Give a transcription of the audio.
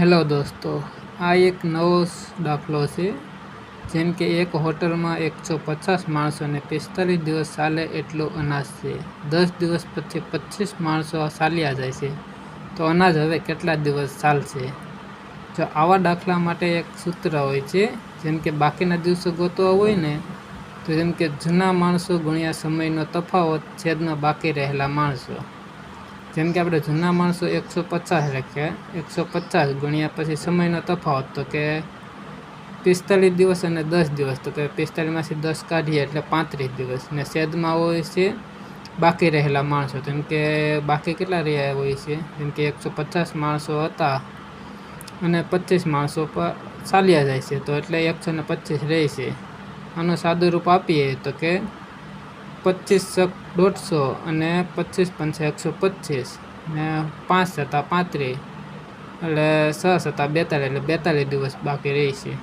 Hello દોસ્તો, આ એક નવો દાખલો છે. જેમ કે એક હોટલમાં 150 માણસોને 45 દિવસ ચાલે એટલું અનાજ છે. 10 દિવસ પછી 25 માણસો ચાલ્યા જાય છે, તો અનાજ હવે કેટલા દિવસ ચાલશે? જો આવા દાખલા માટે એક સૂત્ર હોય છે. જેમ કે બાકીના દિવસો ગોતવા હોય ને, તો જેમ કે જૂના માણસો ગુણ્યા સમયનો તફાવત છેદમાં બાકી રહેલા માણસો. જેમ કે આપણે જૂના માણસો 150 રાખ્યા, 150 ગુણ્યા પછી સમયનો તફાવત, તો કે 45 દિવસ અને 10 દિવસ, તો કે 45માંથી 10 કાઢીએ એટલે 35 દિવસ. ને છેદમાં હોય છે બાકી રહેલા માણસો. જેમ કે બાકી કેટલા રહ્યા હોય છે? જેમ કે 150 માણસો હતા અને 25 માણસો પર ચાલ્યા જાય છે, તો એટલે 125 રહે છે. આનું સાદું રૂપ આપીએ તો કે 25 × 150 અને 25 × 5 = 125 ને 5 × 7 = 35 એટલે 6 × 7 = 42 એટલે 42 દિવસ બાકી રહે છે.